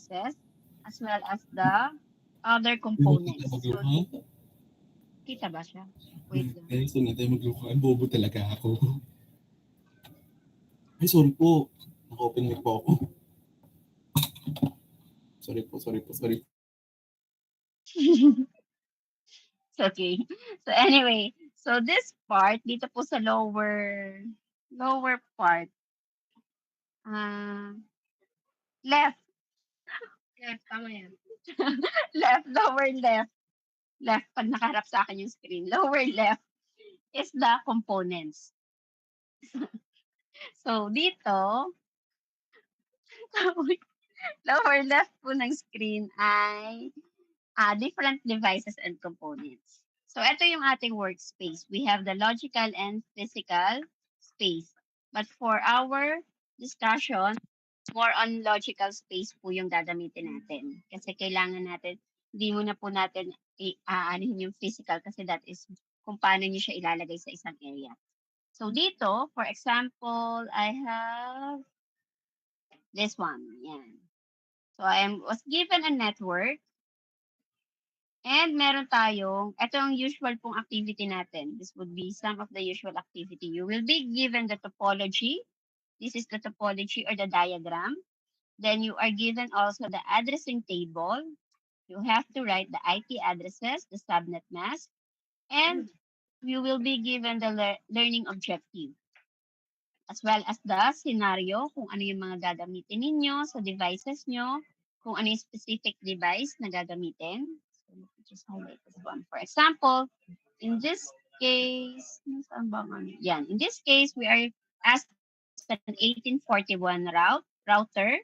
devices, as well as the other components. So, kita ba siya? Wait lang. Guys, huwag na tayo maglukuhan. Bobo talaga ako. Ay, sorry po. Naka-open mic po ako. Sorry. It's okay. So anyway, so this part, dito po sa lower part, left, Left, tama yan. lower left, pag nakaharap sa akin yung screen, lower left is the components. So dito, lower left po ng screen ay different devices and components. So ito yung ating workspace. We have the logical and physical space. But for our discussion, more on logical space po yung gagamitin natin. Kasi kailangan natin, hindi muna po natin aanihin yung physical kasi that is kung paano nyo siya ilalagay sa isang area. So dito, for example, I have this one. Yan. So I was given a network and meron tayong, ito ang usual pong activity natin. This would be some of the usual activity. You will be given the topology. This is the topology or the diagram. Then you are given also the addressing table. You have to write the IP addresses, the subnet mask, and you will be given the learning objective. As well as the scenario, kung ano yung mga gagamitin ninyo sa devices nyo, kung ano yung specific device na gagamitin. So let me just highlight this one. For example, in this case, in this case, we are asked an 1841 router,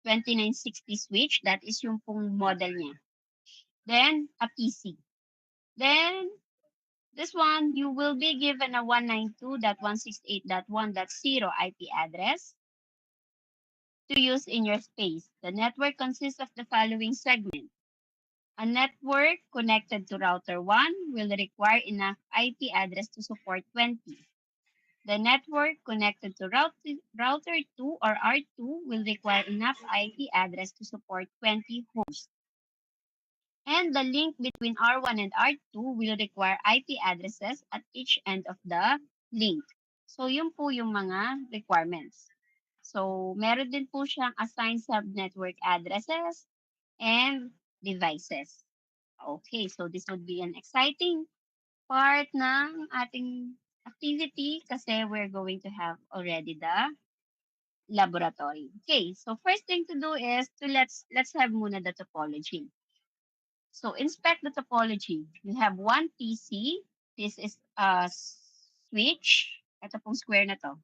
2960 switch. That is yung pong model niya. Then, a PC. Then, this one, you will be given a 192.168.1.0 IP address to use in your space. The network consists of the following segment. A network connected to router 1 will require enough IP address to support 20. The network connected to router 2 or R2 will require enough IP address to support 20 hosts. And the link between R1 and R2 will require IP addresses at each end of the link. So, yun po yung mga requirements. So, meron din po siyang assigned subnetwork addresses and devices. Okay, so this would be an exciting part ng ating activity kasi we're going to have already the laboratory. Okay, so first thing to do is let's have muna the topology. So inspect the topology. We have one PC. This is a switch. Ito pong square na to.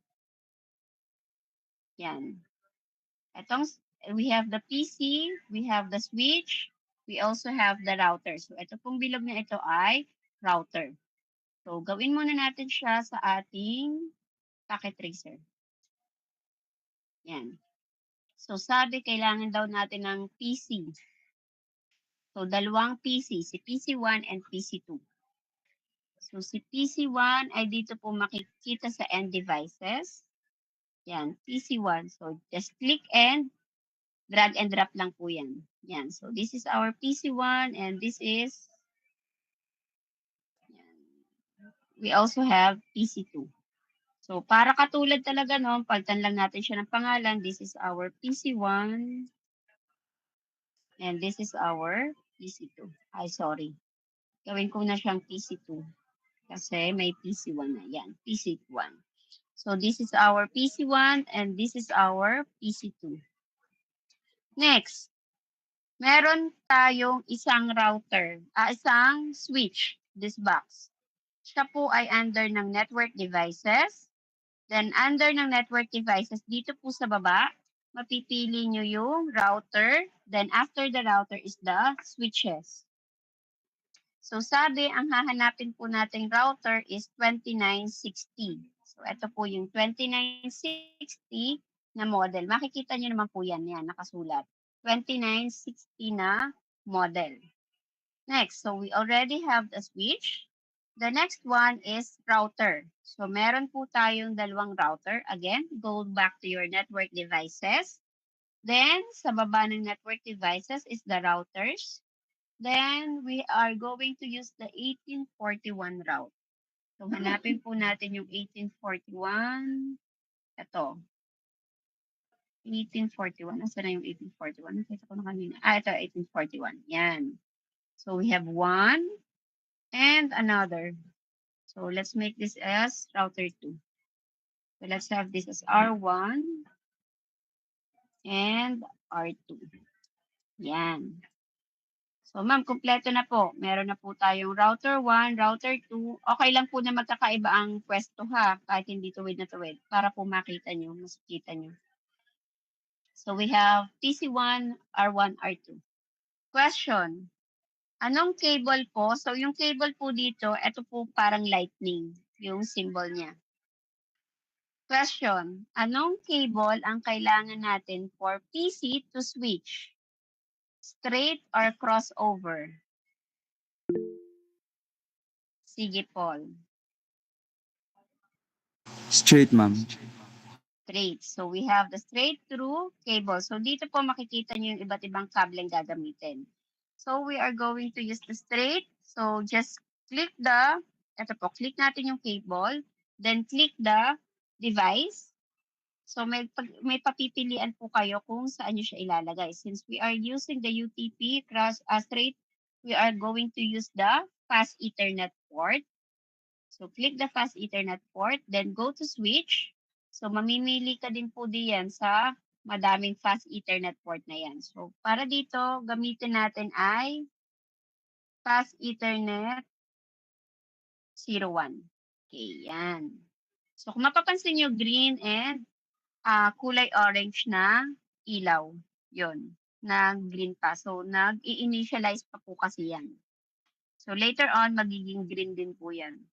Yan. We have the PC, we have the switch, we also have the router. So ito pong bilog na ito ay router. So gawin muna natin siya sa ating packet tracer. Yan. So sabi kailangan daw natin ng PC. So dalawang PC, si PC1 and PC2. So si PC1 ay dito po makikita sa end devices. Yan, PC1. So just click and drag and drop lang po yan. Yan. So this is our PC1 and this is, yan. We also have PC2. So para katulad talaga no, palitan lang natin siya ng pangalan. This is our PC1 and this is our PC2. Ay, sorry. Gawin ko na siyang PC2 kasi may PC1 na. Yan, PC1. So this is our PC1 and this is our PC2. Next, meron tayong isang router, isang switch, this box. Siya po ay under ng network devices. Then under ng network devices, dito po sa baba, mapipili nyo yung router. Then after the router is the switches. So sabi, ang hahanapin po nating router is 2960. So ito po yung 2960 na model. Makikita nyo naman po yan, nakasulat. 2960 na model. Next, so we already have the switch. The next one is router. So meron po tayong dalawang router. Again, go back to your network devices. Then, sa baba ng network devices is the routers. Then, we are going to use the 1841 route. So, hanapin po natin yung 1841. Ito. 1841. Nasaan na yung 1841? Nakita ko na kanina. Ito, 1841. Yan. So, we have one and another. So, let's make this as router 2. So, let's have this as R1 and R2. Yan. So, ma'am, kumpleto na po. Meron na po tayong router 1, router 2. Okay lang po na magkakaiba ang pwesto ha, kahit hindi tuwid na tuwid, para po makita nyo, mas kita nyo. So, we have TC1, R1, R2. Question. Anong cable po? So, yung cable po dito, ito po parang lightning, yung symbol niya. Question. Anong cable ang kailangan natin for PC to switch? Straight or crossover? Sige, Paul. Straight, ma'am. Straight. So, we have the straight through cable. So, dito po makikita nyo yung iba't ibang kableng gagamitin. So, we are going to use the straight. So, just click the, ito po, click natin yung cable. Then, click the device. So, may papipilian po kayo kung saan nyo siya ilalagay. Since we are using the UTP straight, we are going to use the fast Ethernet port. So, click the fast Ethernet port, then go to switch. So, mamimili ka din po diyan sa madaming fast Ethernet port na yan. So, para dito, gamitin natin ay fast Ethernet 01. Okay, yan. So, kung mapapansin nyo, green and kulay orange na ilaw. Yun, na green pa. So, nag-i-initialize pa po kasi yan. So, later on, magiging green din po yan.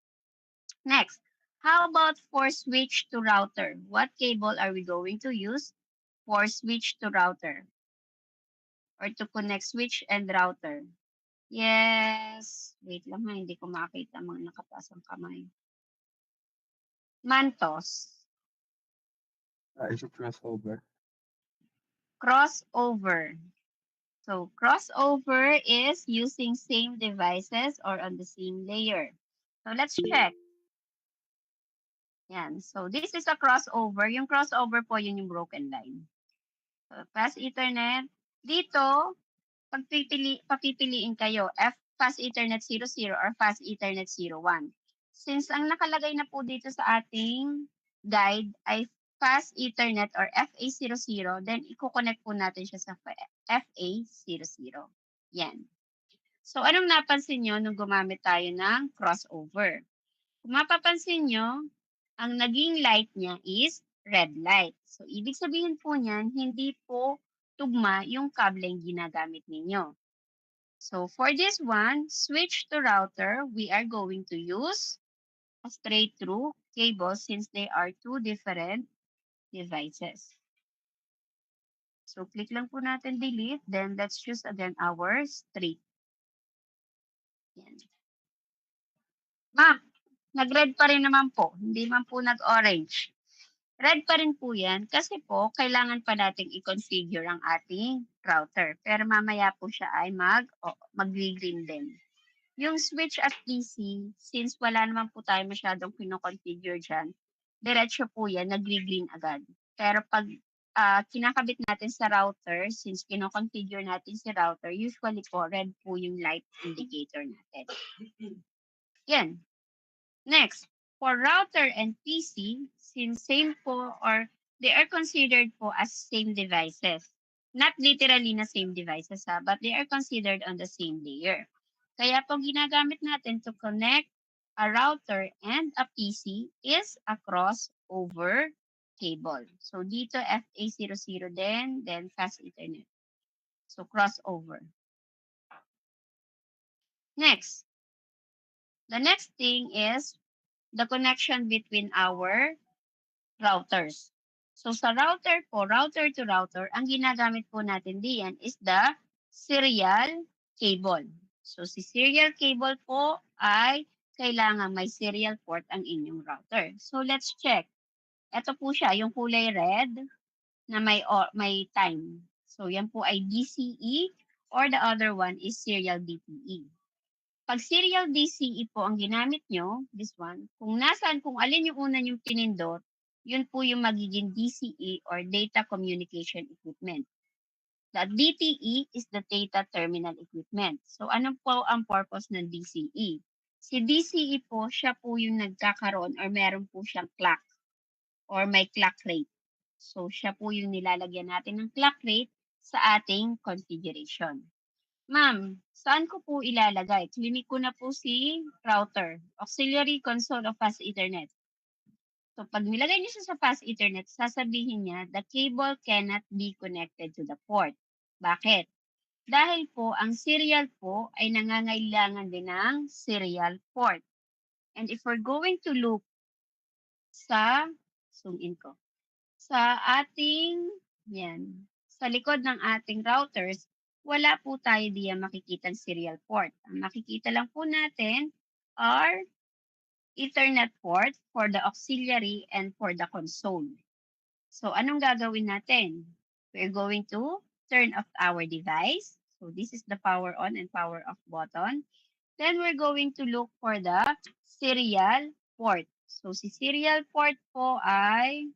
Next, how about for switch to router? What cable are we going to use for switch to router? Or to connect switch and router? Yes. Wait lang ha, hindi ko makita mga nakataas ang kamay. Mantos. It's a crossover. Crossover. So crossover is using same devices or on the same layer. So let's check. Yan. So this is a crossover. Yung crossover po, yun yung broken line. So fast Ethernet. Dito, papipiliin kayo, fast Ethernet 00 or fast Ethernet 01. Since ang nakalagay na po dito sa ating guide ay fast Ethernet or FA00, then i-connect po natin siya sa FA00. Yan. So, anong napansin nyo nung gumamit tayo ng crossover? Kung mapapansin nyo, ang naging light niya is red light. So, ibig sabihin po niyan, hindi po tugma yung kableng ginagamit ninyo. So, for this one, switch to router, we are going to use a straight through cable since they are two different devices. So, click lang po natin delete. Then, let's choose again our straight. Yan. Ma'am, nag-red pa rin naman po. Hindi man po nag-orange. Red pa rin po yan kasi po kailangan pa nating i-configure ang ating router. Pero mamaya po siya ay mag-green din. Yung switch at PC, since wala naman po tayo masyadong pinoconfigure dyan, diretso po yan, nag-green agad. Pero pag kinakabit natin sa router, since kinoconfigure natin si router, usually po red po yung light indicator natin. Yan. Next, for router and PC, since same po or they are considered po as same devices. Not literally na same devices but they are considered on the same layer. Kaya po ginagamit natin to connect a router and a PC is a crossover cable. So dito FA00 din, then fast Ethernet. So crossover. Next, the next thing is the connection between our routers. So sa router po, router to router, ang ginagamit po natin diyan is the serial cable. So si serial cable po ay kailangan may serial port ang inyong router. So let's check. Ito po siya, yung kulay red. na may time. So, yan po ay DCE or the other one is serial DTE. Pag serial DCE po ang ginamit nyo, this one, kung alin yung una yung pinindot, yun po yung magiging DCE or data communication equipment. The DTE is the data terminal equipment. So, ano po ang purpose ng DCE? Si DCE po, siya po yung nagkakaroon or meron po siyang clock or may clock rate. So, siya po yung nilalagyan natin ng clock rate sa ating configuration. Ma'am, saan ko po ilalagay? Clinic ko na po si router, auxiliary console of fast ethernet. So, pag nilagay niyo siya sa fast ethernet, sasabihin niya, the cable cannot be connected to the port. Bakit? Dahil po, ang serial po ay nangangailangan din ng serial port. And if we're going to look zoom in ko, sa ating, sa likod ng ating routers, wala po tayo diyan makikitang serial port. Ang makikita lang po natin are Ethernet port for the auxiliary and for the console. So, anong gagawin natin? We're going to turn off our device. So, this is the power on and power off button. Then, we're going to look for the serial port. So, si serial port po ay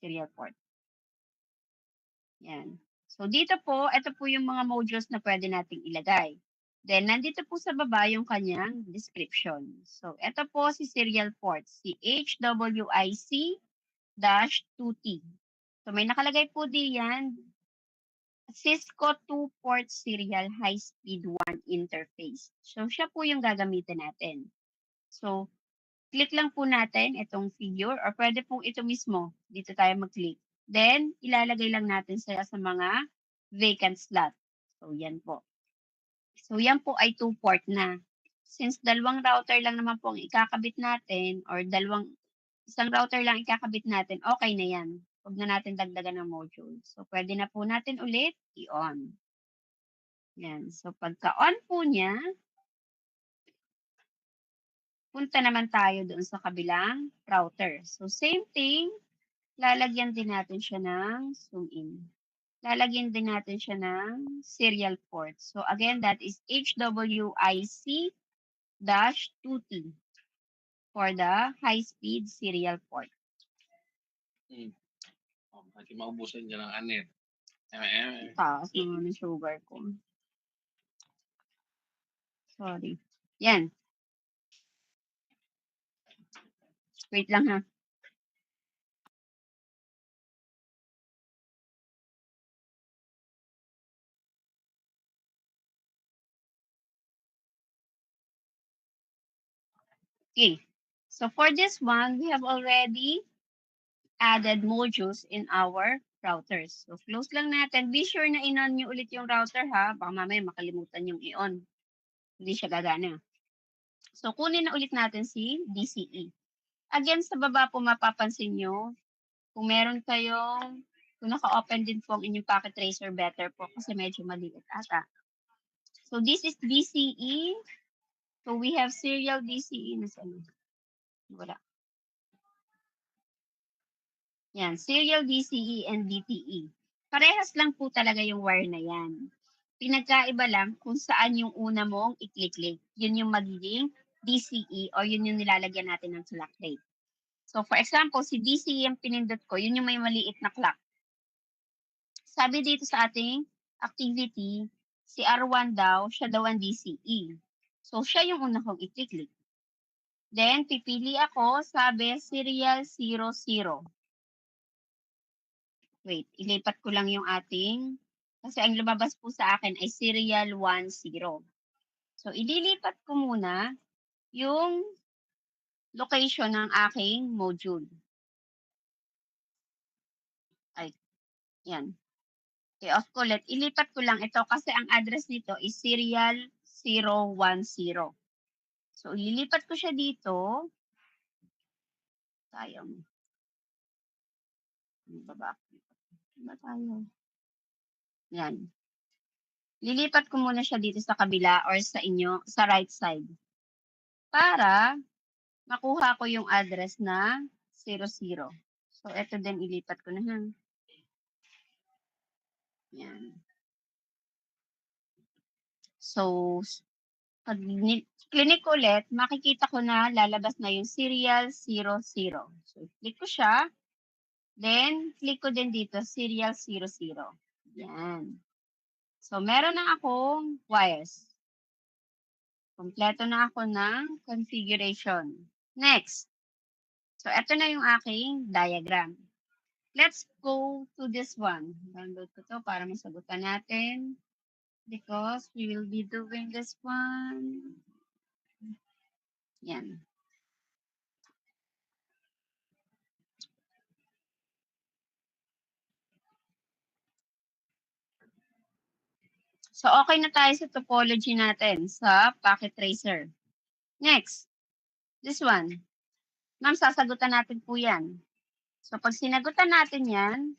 serial port. Yan. So, dito po, ito po yung mga modules na pwede nating ilagay. Then, nandito po sa baba yung kanyang description. So, ito po si serial port, si HWIC-2T. So, may nakalagay po diyan, Cisco 2-port serial high-speed 1 interface. So, siya po yung gagamitin natin. So, click lang po natin itong figure or pwede pong ito mismo. Dito tayo mag-click. Then, ilalagay lang natin sila sa mga vacant slot. So, yan po. So, yan po ay 2-port na. Since dalawang router lang naman po ang ikakabit natin or isang router lang ikakabit natin, okay na yan. Huwag na natin dagdagan ng module. So, pwede na po natin ulit i-on. Yan. So, pagka-on po niya, punta naman tayo doon sa kabilang router. So, same thing, lalagyan din natin siya ng zoom in. Lalagyan din natin siya ng serial port. So, again, that is HWIC-2T for the high-speed serial port. Pati maubusan dyan ng anit. Taas naman ng sugar ko. Sorry. Yan. Wait lang ha. Okay. So for this one, we have already added modules in our routers. So close lang natin. Be sure na in-on nyo ulit yung router ha. Baka mamaya makalimutan yung i-on. Hindi siya gagana. So kunin na ulit natin si DCE. Again, sa baba po mapapansin nyo, kung meron kayong, kung naka-open din po ang inyong packet tracer, better po kasi medyo maliit ata. So this is DCE. So we have serial DCE. Wala. Yan, serial DCE and DTE. Parehas lang po talaga yung wire na yan. Pinagkaiba lang kung saan yung una mong i-click-click. Yun yung magiging DCE or yun yung nilalagyan natin ng clock rate. So for example, si DCE yung pinindot ko, yun yung may maliit na clock. Sabi dito sa ating activity, si R1 daw, siya daw ang DCE. So siya yung una kong i-click-click. Then pipili ako, sabi serial 00. Wait, ilipat ko lang yung ating, kasi ang lumabas po sa akin ay serial 10. So, ililipat ko muna yung location ng aking module. Ay, yan. Okay, off ko ulit. Ilipat ko lang ito kasi ang address nito is serial 010. So, ililipat ko siya dito. Sayang. Ano ba ba? Ano ba tayo? Yan. Lilipat ko muna siya dito sa kabila or sa inyo, sa right side. Para makuha ko yung address na 00. So, eto din ilipat ko na ha. Yan. So, pag clinic ko ulit, makikita ko na lalabas na yung serial 00. So, click ko siya. Then, click ko din dito, serial 00. Yan. So, meron na akong wires. Kompleto na ako ng configuration. Next. So, ito na yung aking diagram. Let's go to this one. Download ko to para masagutan natin. Because we will be doing this one. Yan. So, okay na tayo sa topology natin sa packet tracer. Next. This one. Ma'am, sasagutan natin po yan. So, pag sinagutan natin yan,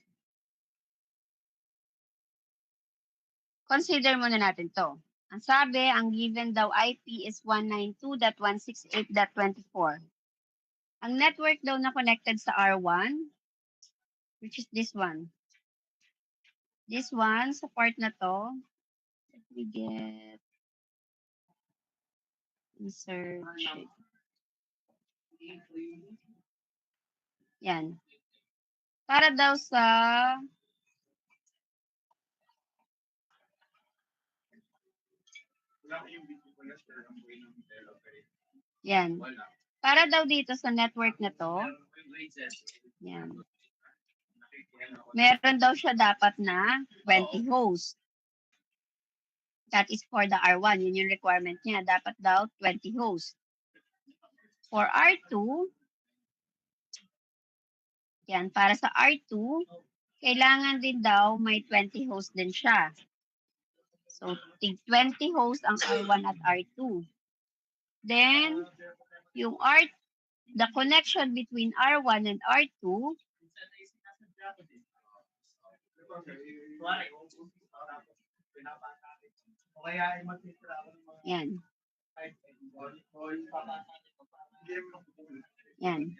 consider muna natin to. Ang sabi, ang given daw IP is 192.168.24. Ang network daw na connected sa R1, which is this one. This one, sa part na to, let me get insert. Yan. Para daw sa yan. Para daw dito sa network na to, yan. Meron daw siya dapat na 20 host. That is for the R1. Yun yung requirement niya. Dapat daw 20 host. For R2, yan, para sa R2, kailangan din daw may 20 host din siya. So, 20 host ang R1 at R2. Then, yung the connection between R1 and R2, yan. Yan.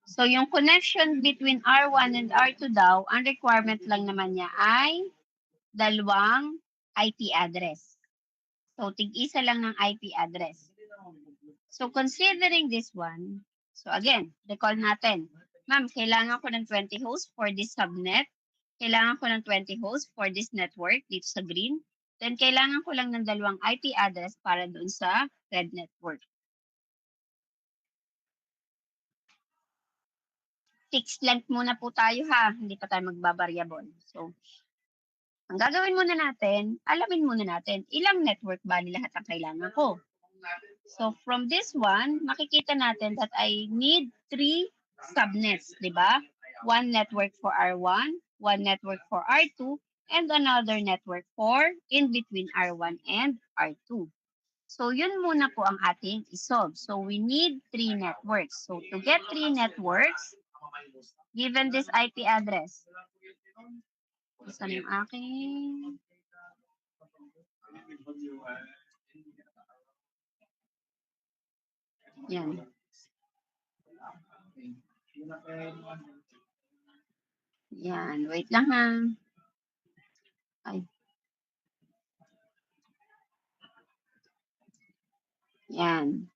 So, yung connection between R1 and R2 daw, ang requirement lang naman niya ay dalawang IP address. So, tig-isa lang ng IP address. So, considering this one, so again, recall natin. Ma'am, kailangan ko ng 20 hosts for this subnet. Kailangan ko ng 20 hosts for this network dito sa green. Then, kailangan ko lang ng dalawang IP address para doon sa red network. Fixed length muna po tayo ha. Hindi pa tayo magba-variable. So, ang gagawin muna natin, alamin muna natin ilang network ba lahat ang kailangan ko. So, from this one, makikita natin that I need 3 subnets, di ba? One network for R1, one network for R2, and another network for in between R1 and R2. So, yun muna po ang ating isolve. So, we need 3 networks. So, to get 3 networks, given this IP address. Saan yung aking? Yan. Yan. Wait lang ha. Ay. Yan.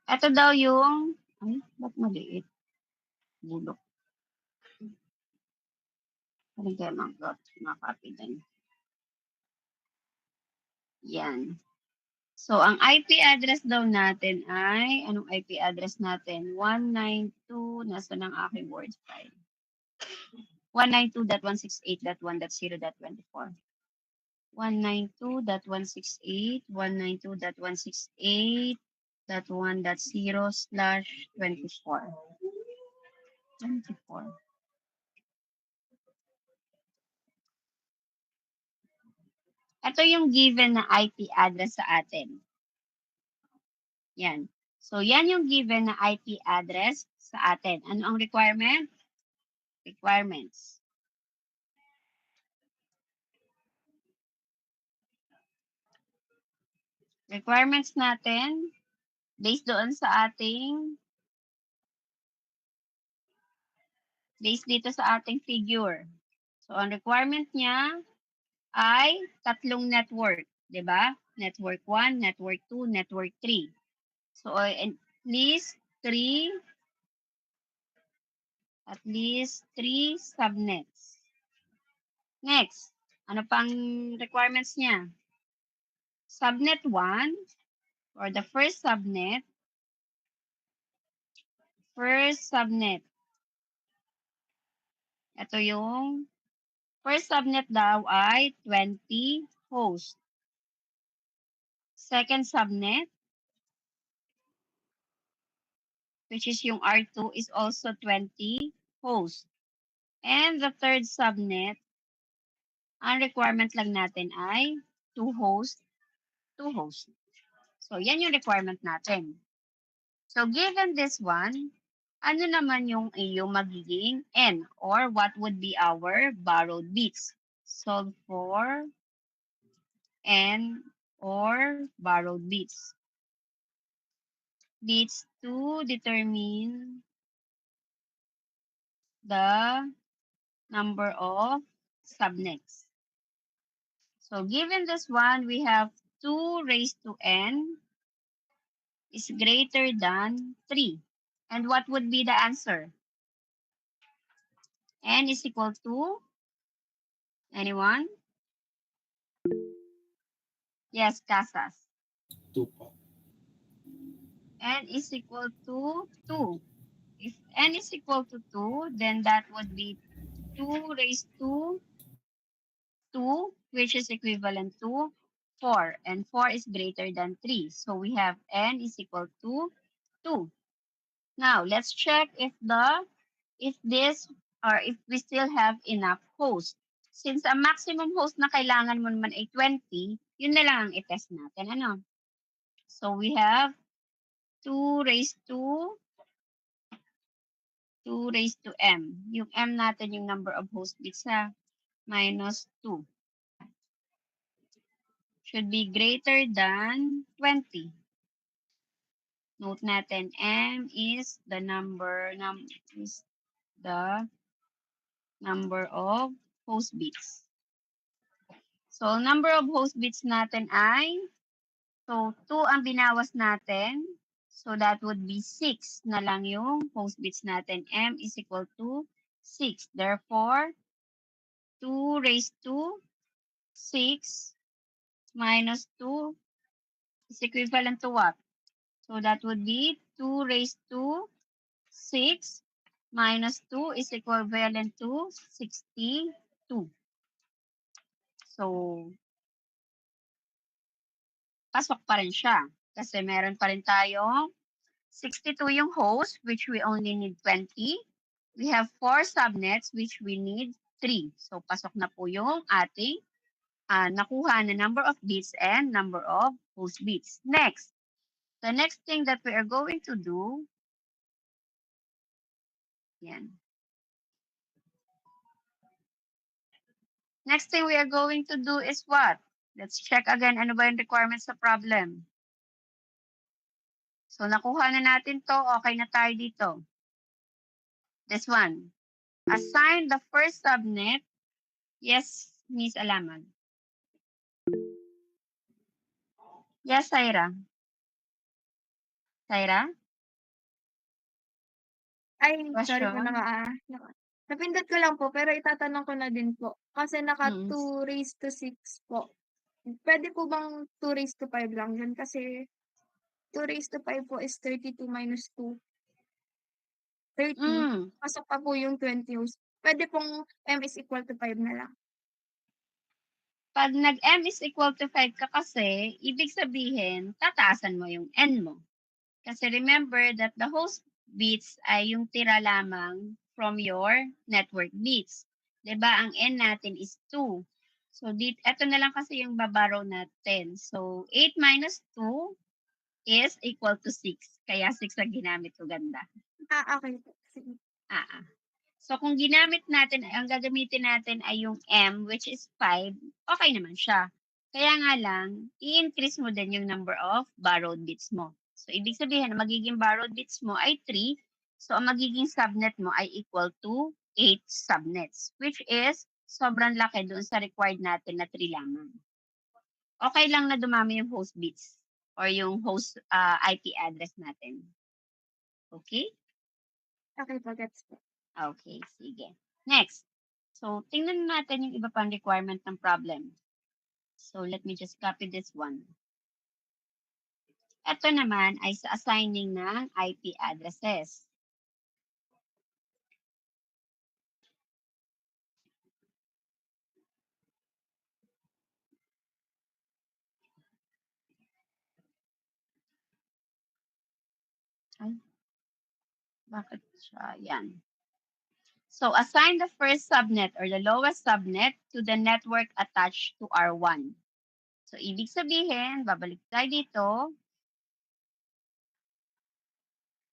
Ito daw yung, ay, ba't maliit? Bulok. Parang kaya makapit din. Yan. So, ang IP address daw natin ay, anong IP address natin? 192, nasa ng aking word file. 192.168.1.0.24. 192.168, 192.168.1.0/24. 24. Ito yung given na IP address sa atin. Yan. So, yan yung given na IP address sa atin. Ano ang requirement? Requirements. Requirements natin, based doon sa ating Based dito sa ating figure. So, ang requirement niya ay tatlong network. 'Di ba? Network 1, network 2, network 3. So, at least 3 subnets. Next, ano pang requirements niya? Subnet 1 or the first subnet. Ito yung first subnet daw ay 20 host. Second subnet, which is yung R2, is also 20 host. And the third subnet, ang requirement lang natin ay 2 host, 2 host. So, yan yung requirement natin. So, given this one, ano naman yung iyong magiging N or what would be our borrowed bits? Solve for N or borrowed bits. Bits to determine the number of subnets. So, given this one, we have 2 raised to N is greater than 3. And what would be the answer? N is equal to, anyone? Yes, Casas. 2 po. N is equal to 2. If N is equal to 2, then that would be 2 raised to 2, which is equivalent to 4. And 4 is greater than 3. So we have N is equal to 2. Now, let's check if we still have enough hosts. Since ang maximum host na kailangan mo naman ay 20, yun na lang ang i-test natin. Ano? So we have 2 raised to m. Yung m natin yung number of host bits ha. Minus 2. Should be greater than 20. Note natin, m is the number of host bits. So, number of host bits natin ay, so 2 ang binawas natin. So, that would be 6 na lang yung host bits natin. M is equal to 6. Therefore, 2 raised to 6 minus 2 is equivalent to what? So, that would be 2 raised to 6 minus 2 is equivalent to 62. So, pasok pa rin siya. Kasi meron pa rin tayong 62 yung host, which we only need 20. We have 4 subnets, which we need 3. So, pasok na po yung ating nakuha na number of bits and number of host bits. Next, the next thing that we are going to do, yan. Next thing we are going to do is what? Let's check again ano ba yung requirements sa problem. So, nakuha na natin to. Okay na tayo dito. This one. Assign the first subnet. Yes, Miss Alaman. Yes, Saira. Saira? Ay, sorry po, Question? napindot ko lang po, pero itatanong ko na din po. Kasi naka Mm. 2 raised to 6 po. Pwede po bang 2 raised to 5 lang yun? Kasi 2 raised to 5 po is 32 minus 2. 30. Mm. Pasok pa po yung 20 host. Pwede pong m is equal to 5 na lang. Pag nag-m is equal to 5 ka kasi, ibig sabihin, tataasan mo yung n mo. Kasi remember that the host bits ay yung tira lamang from your network bits. 'Di ba? Ang n natin is 2. So, ito na lang kasi yung babaro natin. So, 8 minus 2 is equal to 6. Kaya 6 ang ginamit ko, ganda. Okay po. Sige. So, kung ginamit natin, ang gagamitin natin ay yung m, which is 5, okay naman siya. Kaya nga lang, i-increase mo din yung number of borrowed bits mo. So, ibig sabihin, ang magiging borrowed bits mo ay 3. So, ang magiging subnet mo ay equal to 8 subnets, which is sobrang laki doon sa required natin na 3 lamang. Okay lang na dumami yung host bits or yung host IP address natin. Okay? Okay po, gets po. Okay, sige. Next. So, tingnan natin yung iba pang requirement ng problem. So, let me just copy this one. Ito naman ay sa assigning ng IP addresses. Ay, bakit siya? Yan. So, assign the first subnet or the lowest subnet to the network attached to R1. So, ibig sabihin, babalik tayo dito.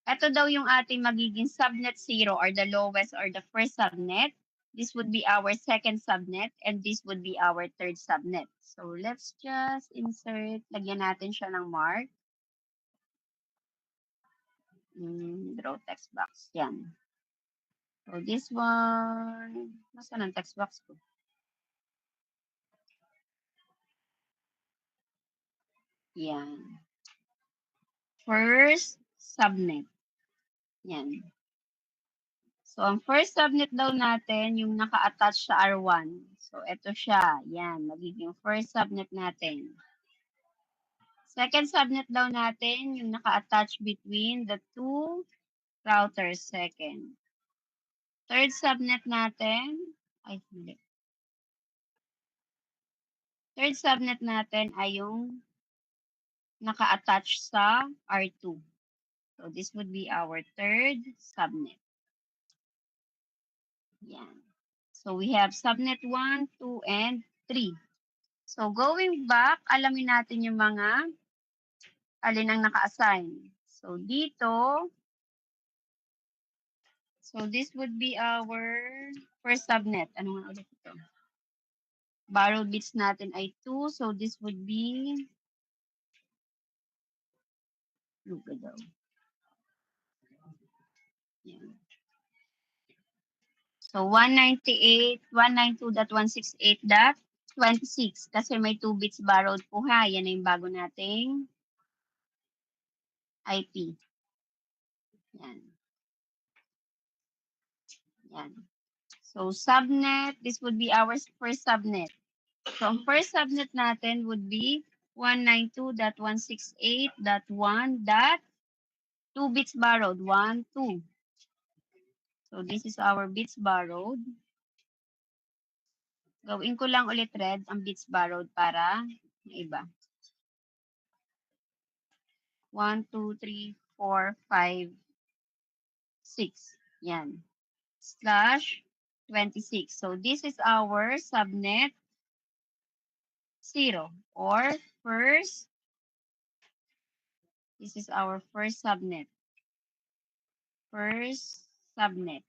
Ito daw yung ating magiging subnet 0 or the lowest or the first subnet. This would be our second subnet and this would be our third subnet. So, let's just insert, lagyan natin siya ng mark. Draw text box. Yan. So, this one, nasaan ang text box ko? Yan. First subnet. Yan. So, ang first subnet daw natin, yung naka-attach sa R1. So, ito siya. Yan. Magiging first subnet natin. Second subnet daw natin, yung naka-attach between the two routers. Second. Third subnet natin, ay, hindi. Third subnet natin ay yung naka-attach sa R2. So, this would be our third subnet. Yan. So, we have subnet 1, 2, and 3. So, going back, alamin natin yung mga alin ang naka-assign. So, dito, so this would be our first subnet. Ano nga ulit ito? Borrowed bits natin ay 2. So, this would be, lupa daw. Yan. So, 192.168.26 kasi may 2 bits borrowed po ha. Yan ay yung bago nating IP. Yan. Yan. So, subnet, this would be our first subnet. So, ang first subnet natin would be 192.168.1.2 bits borrowed. 1, 2. So, this is our bits borrowed. Gawin ko lang ulit red ang bits borrowed para maiba. 1, 2, 3, 4, 5, 6. Yan. Slash 26. So, this is our subnet 0 or first. This is our first subnet. First subnet.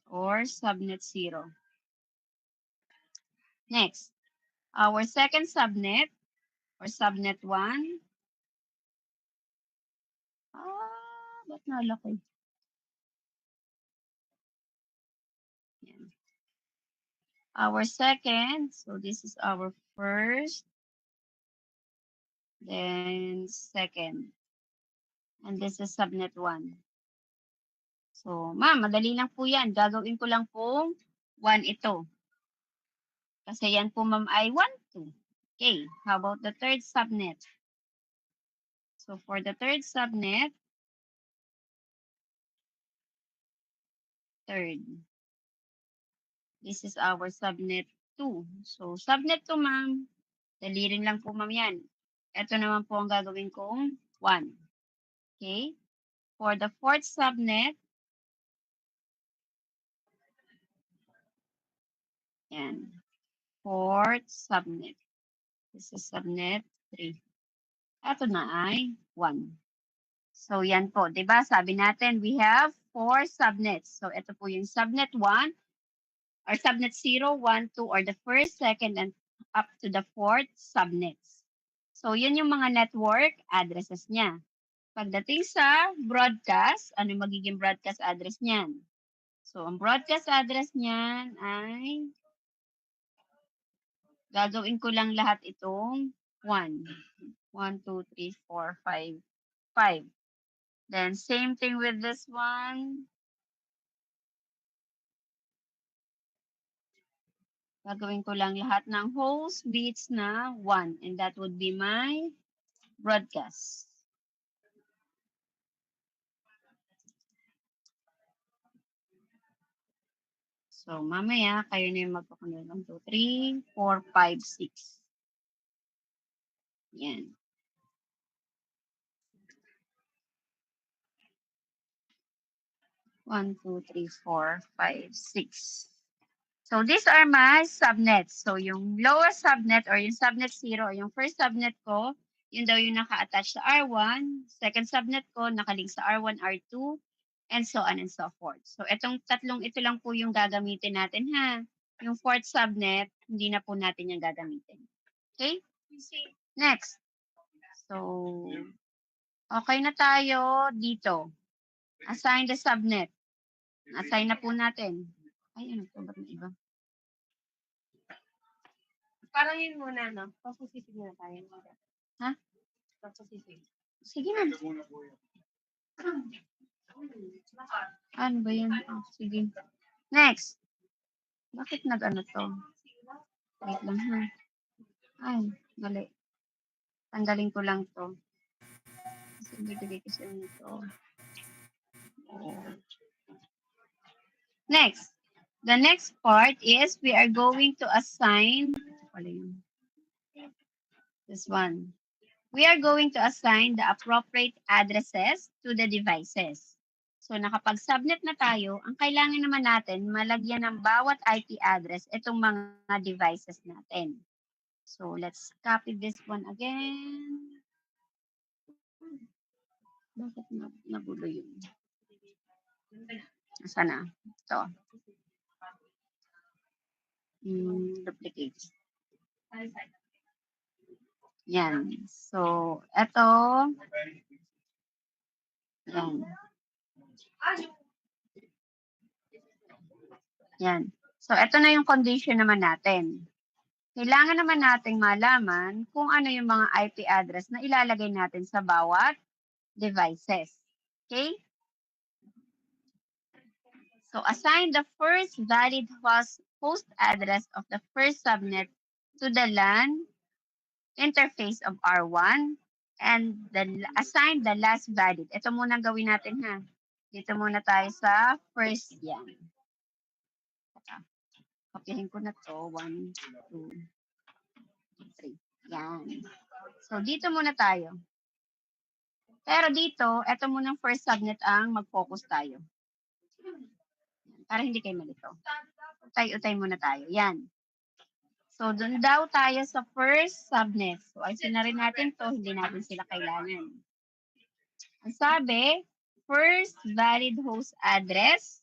Or subnet 0. Next, our second subnet or subnet 1. Ba't nalaki? Yan. Our second, so this is our first, then second. And this is subnet 1. So, ma'am, madali lang po yan. Gagawin ko lang po 1 ito. Kasi yan po, ma'am, ay 1, 2. Okay, how about the third subnet? So, for the third subnet, third. This is our subnet 2. So, subnet 2, ma'am. Dali rin lang po, ma'am, yan. Ito naman po ang gagawin kong 1. Okay? For the fourth subnet, yan. Fourth subnet. This is subnet 3. Ito na ay 1. So, yan po. Diba? Sabi natin, we have 4 subnets. So, ito po yung subnet 1 or subnet 0, 1, 2, or the first, second, and up to the fourth subnets. So, yun yung mga network addresses niya. Pagdating sa broadcast, ano yung magiging broadcast address niyan? So, ang broadcast address niyan ay gagawin ko lang lahat itong 1. 1, 2, 3, 4, 5, 5. Then, same thing with this one. Gagawin ko lang lahat ng host bits na 1. And that would be my broadcast. So, mamaya, kayo na yung magpapunod. 1, 2, 3, 4, 5, 6. Yan. One, 2, 3, 4, 5, 6. So, these are my subnets. So, yung lowest subnet or yung subnet 0, yung first subnet ko, yun daw yung naka-attach sa R1. Second subnet ko, nakalink sa R1, R2, and so on and so forth. So, itong tatlong ito lang po yung gagamitin natin, ha? Yung fourth subnet, hindi na po natin yung gagamitin. Okay? Next. So, okay na tayo dito. Assign the subnet. Assign na po natin. Ay, ano po ba yung iba? Parang yun muna, no? Papusisig muna tayo. Ha? Papusisig. Sige na. Ano ba yun? Oh, sige. Next. Bakit nag-ano to? Wait lang ha. Ay, mali. Tanggalin ko lang to. Kasi bibigay ko sa inyo to. Oh. Next. The next part is we are going to assign this one. We are going to assign the appropriate addresses to the devices. So nakapag-subnet na tayo, ang kailangan naman natin malagyan ng bawat IP address itong mga devices natin. So let's copy this one again. Bakit nagulo yun? Nasaan na? Ito. Duplicate. Yan. So, ito. Yan. Yan. So, ito na yung condition naman natin. Kailangan naman nating malaman kung ano yung mga IP address na ilalagay natin sa bawat devices. Okay? So, assign the first valid host address of the first subnet to the LAN interface of R1 and assign the last valid. Ito muna gawin natin ha. Dito muna tayo sa first yan. Kopyahin ko na to. 1, 2, 3. Yan. So, dito muna tayo. Pero dito, ito muna first subnet ang mag-focus tayo. Para hindi kayo malito. Utay-utay muna tayo. Yan. So, doon daw tayo sa first subnet. So, ayusin na rin natin to. Hindi natin sila kailangan. Ang sabi, first valid host address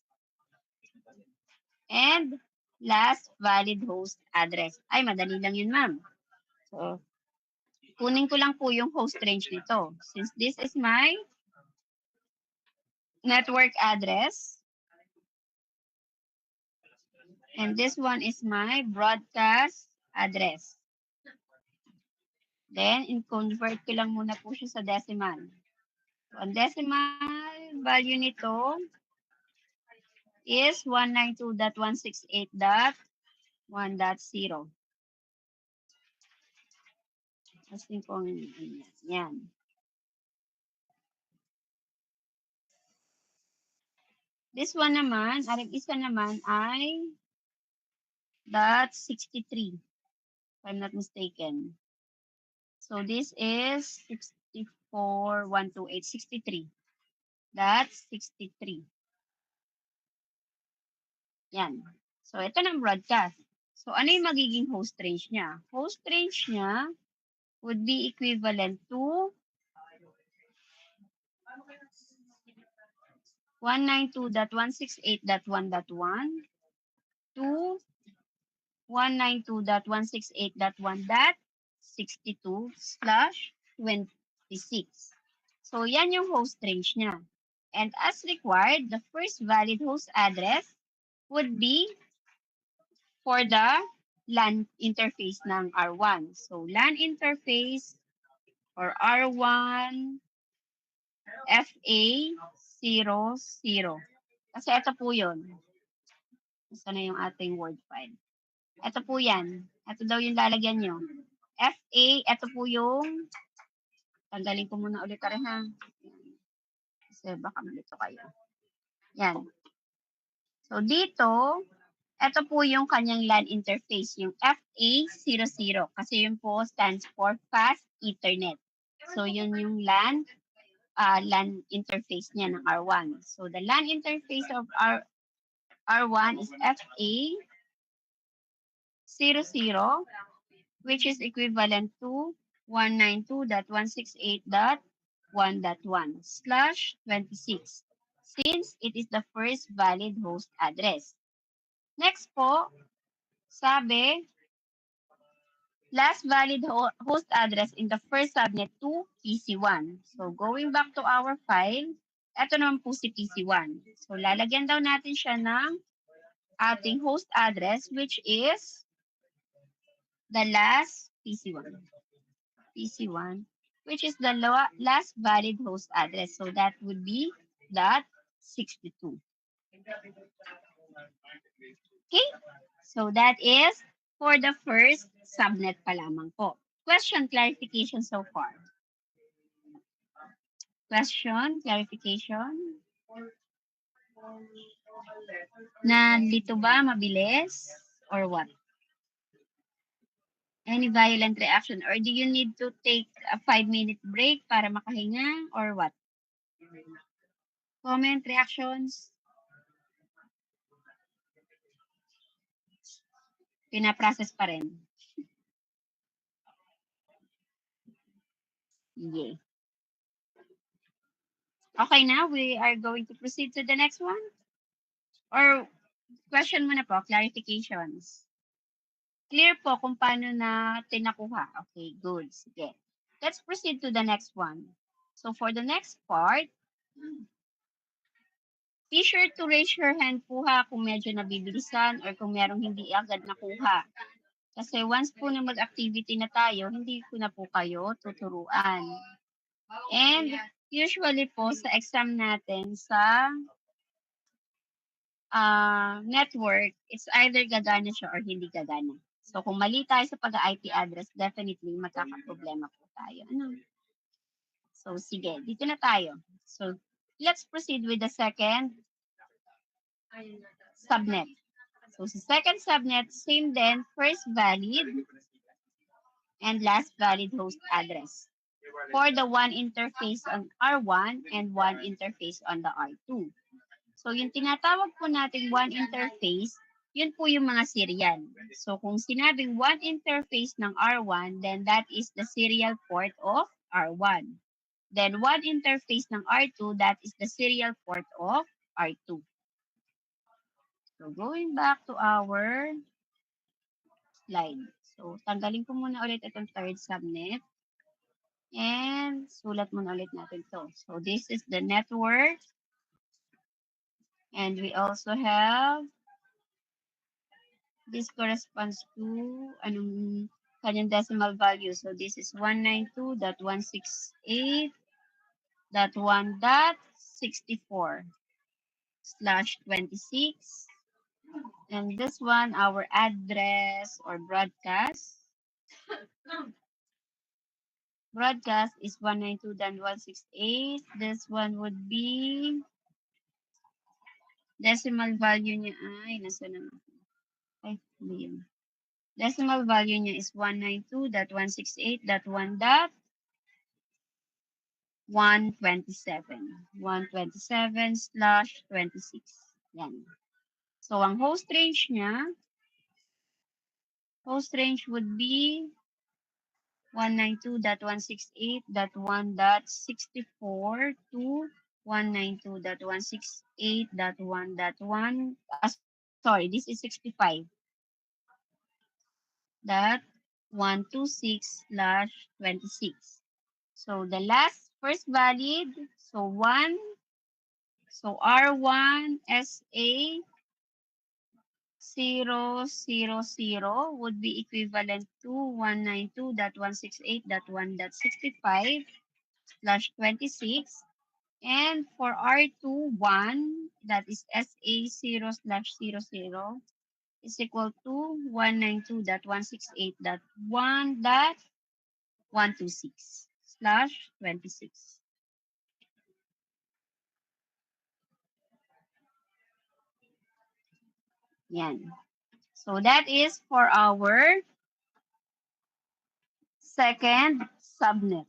and last valid host address. Ay, madali lang yun, ma'am. So, kunin ko lang po yung host range nito. Since this is my network address, and this one is my broadcast address. Then, in-convert ko lang muna po siya sa decimal. So, ang decimal value nito is 192.168.1.0. Kasi kung yan. This one naman, aring isa naman ay .63, if I'm not mistaken. So this is 64.128.63. That's 63. Yan. So ito ng broadcast. So ano yung magiging host range niya? Host range niya would be equivalent to 192.168.1.1 to 192.168.1.62/26. So, yan yung host range niya. And as required, the first valid host address would be for the LAN interface ng R1. So, LAN interface or R1 FA00. Kasi ito po yun. Gusto na yung ating word file. Ito po yan. Ito daw yung lalagyan nyo. FA, ito po yung, tanggalin ko muna ulit rin ha. Kasi baka malito kayo. Yan. So, dito, ito po yung kanyang LAN interface, yung FA00. Kasi yun po stands for Fast Ethernet. So, yun yung LAN interface niya ng R1. So, the LAN interface of R1 is FA00, which is equivalent to 192.168.1.1/26, since it is the first valid host address. Next po, sabi, last valid host address in the first subnet to PC1. So, going back to our file, ito naman po si PC1. So, lalagyan daw natin siya ng ating host address, which is the last PC1. PC1, which is the last valid host address. So, that would be .62. Okay? So, that is for the first subnet pa lamang po. Question, clarification so far. Question, clarification. Nalito ba? Mabilis? Or what? Any violent reaction? Or do you need to take a 5-minute break para makahinga? Or what? Comment, reactions? Pinaprocess pa rin. Yeah. Okay, now we are going to proceed to the next one. Or question muna po, clarifications. Clear po kung paano na tinakuha. Okay, good. Sige. Let's proceed to the next one. So for the next part, be sure to raise your hand po ha kung medyo nabibilisan or kung merong hindi agad nakuha. Kasi once po na mag-activity na tayo, hindi ko na po kayo tuturuan. And usually po sa exam natin sa network, it's either gagana siya or hindi gagana. So kung mali tayo sa pag-IP address, definitely magkakaproblema po tayo. Ano? So sige, dito na tayo. So let's proceed with the second subnet. So sa second subnet, same then, first valid and last valid host address for the one interface on R1 and one interface on the R2. So yung tinatawag po natin one interface, yun po yung mga serial. So kung sinabing one interface ng R1, then that is the serial port of R1. Then one interface ng R2, that is the serial port of R2. So going back to our slide. So tanggalin ko muna ulit itong third subnet. And sulat muna ulit natin to. So this is the network. And we also have, this corresponds to anong kanyang decimal value. So this is 192.168.1.64/26. And this one, our address or broadcast. Broadcast is 192.168. This one would be decimal value niya ay nasa naman. Ay, hindi yun. Decimal value niya is 192.168.1.127. 127/26. Yan. So, ang host range niya, would be 192.168.1.64 to 192.168.1.1. Sorry, this is 65. That 126/26. So the last First valid, so 1. So R1 SA 000 would be equivalent to 192.168.1.65 slash 26. And for R2, 1, that is SA 0/00 is equal to 192.168.1.126 slash 26. Yan. So that is for our second subnet.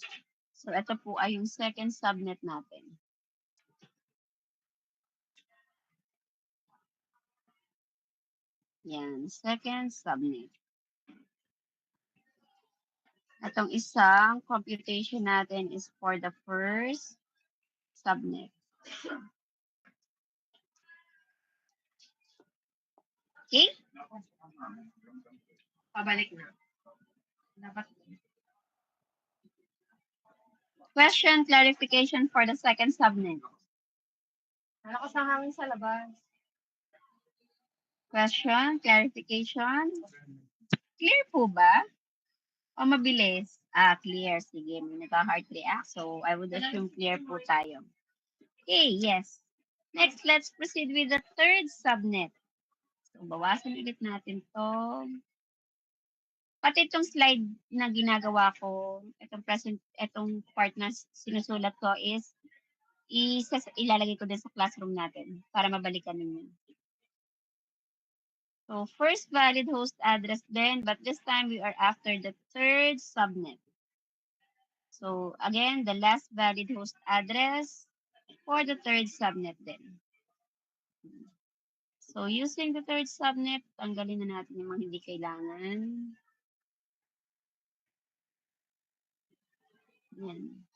So ito po ay yung second subnet natin. Yan, second subnet. Itong isang computation natin is for the first subnet. Okay? Pabalik na. Dapat. Question, clarification for the second subnet. Malakas ang hangin sa labas. Question, clarification. Clear po ba? O mabilis? Clear. Sige, may naka-heart react. So, I would assume clear po tayo. Okay, yes. Next, let's proceed with the third subnet. So, bawasan ulit natin to. Pati itong slide na ginagawa ko, itong part na sinusulat ko is ilalagay ko din sa classroom natin para mabalikan ninyo. So, first valid host address then, but this time we are after the third subnet. So, again, the last valid host address for the third subnet then. So, using the third subnet, tanggalin na natin yung mga hindi kailangan. Yan.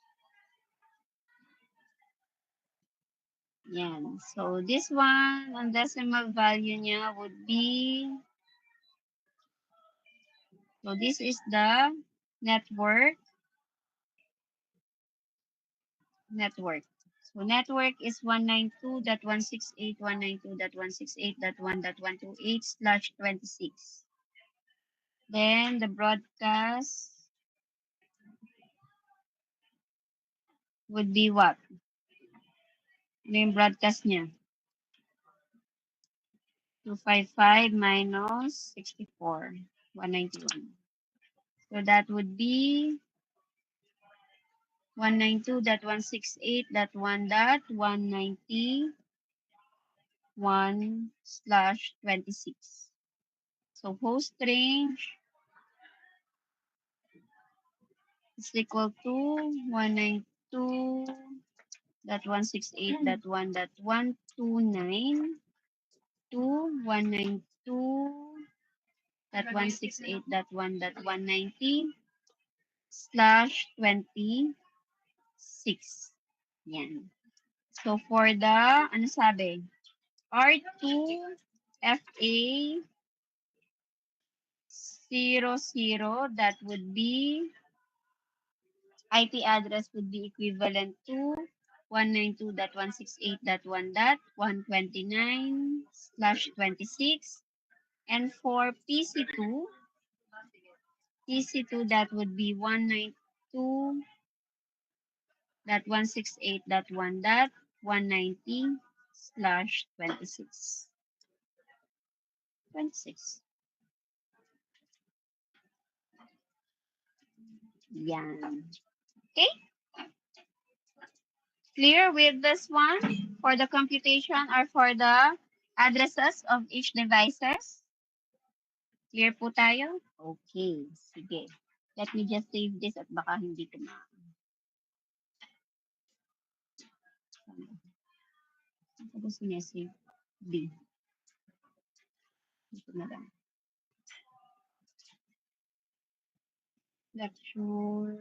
Yan. So, this one, ang decimal value niya would be, so this is the network. So, network is 192.168.192.168.1.128/26. Then, the broadcast would be what? Ano yung broadcast niya? 255 minus 64, 191. So that would be 192.168.191/26. So host range is equal to 192.168.1.129 to 192.168.1.190/26. Yan. So for the, ano sabi? R2 FA 00, that would be, IP address would be equivalent to 192.168.1.129/26. And for PC2, that would be 192.168.1.190/26. 26. Yan. Okay? Clear with this one for the computation or for the addresses of each devices? Clear po tayo? Okay, sige. Let me just save this at baka hindi ko ma... Ano sinesave? B. Ito na lang. Lecture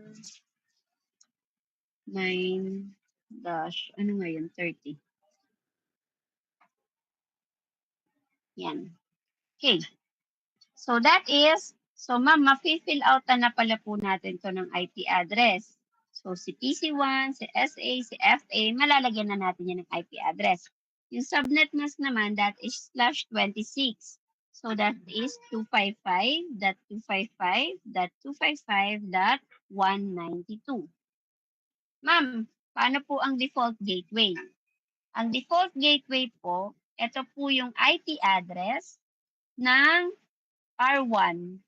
9 dash, ano nga yun? 30. Yan. Okay. So that is, so ma'am, ma-fill out na pala po natin to ng IP address. So, si PC1, si SA, si FA, malalagyan na natin yan ng IP address. Yung subnet mask naman, that is /26. So, that is 255.255.255.192. Ma'am, paano po ang default gateway? Ang default gateway po, ito po yung IP address ng R1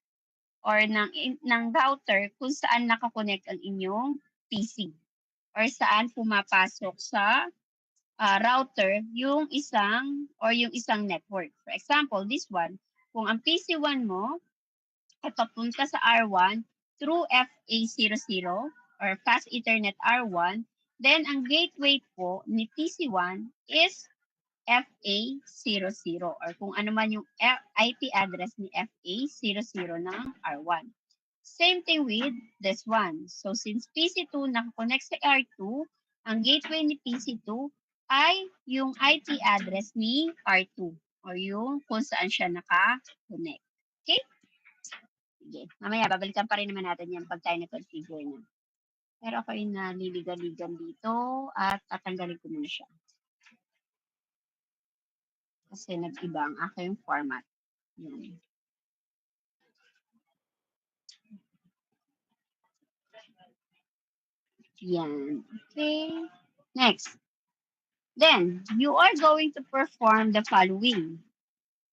or ng router kung saan nakakonect ang inyong PC or saan pumapasok sa router yung isang network. For example, this one, kung ang PC1 mo ay papunta sa R1 through FA00 or Fast Ethernet R1, then ang gateway po ni PC1 is FA00 or kung ano man yung IP address ni FA00 ng R1. Same thing with this one. So since PC2 nakakonect sa R2, ang gateway ni PC2 ay yung IP address ni R2 or yung kung saan siya naka-connect. Okay? Sige. Mamaya, babalikan pa rin naman natin yan pag tayo na-configure na. Pero ako yung naliligan-ligan dito at tatanggalin ko muna siya. Kasi nag-iba ang aking format. Yan. Yan. Okay. Next. Then, you are going to perform the following.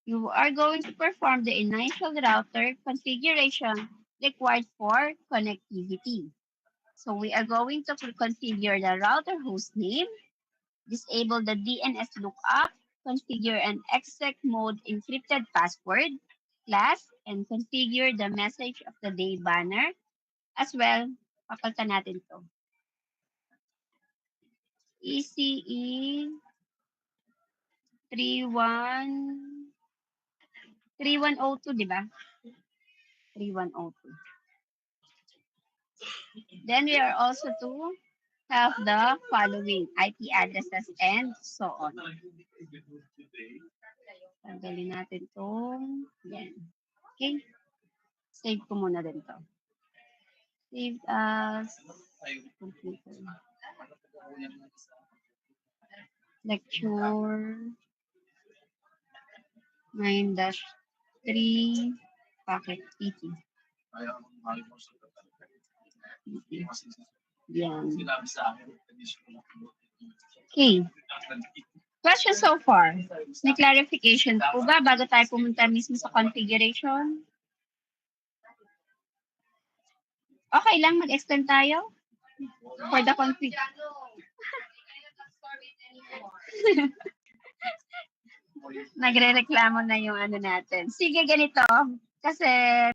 You are going to perform the initial router configuration required for connectivity. So, we are going to configure the router host name, disable the DNS lookup, configure an exec mode encrypted password, class, and configure the message of the day banner. As well, papalitan natin to. ECE 3102, di ba? 3102. Then we are also to have the following IP addresses and so on. Tanggalin natin itong yan. Okay. Save ko muna din to. Save as computer. Lecture 9-3 packet PT. Yan. Okay. Question so far. May clarification po ba bago tayo pumunta mismo sa configuration? Okay lang, mag-extend tayo for the config. Nagre-reklamo na yung ano natin. Sige, ganito. Kasi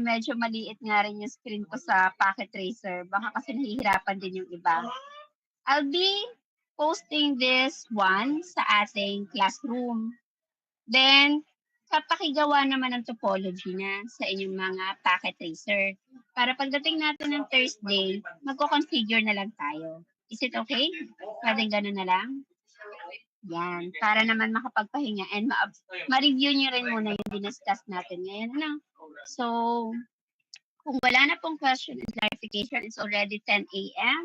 medyo maliit nga rin yung screen ko sa Pocket Tracer. Baka kasi nahihirapan din yung iba. I'll be posting this one sa ating classroom. Then, papakigawa naman ng topology na sa inyong mga Pocket Tracer. Para pagdating natin ng Thursday, magko-configure na lang tayo. Is it okay? Pwedeng ganun na lang? Yan. Para naman makapagpahinga and ma-review nyo rin muna yung diniscuss natin ngayon. Ano? So, kung wala na pong question and clarification, it's already 10 a.m.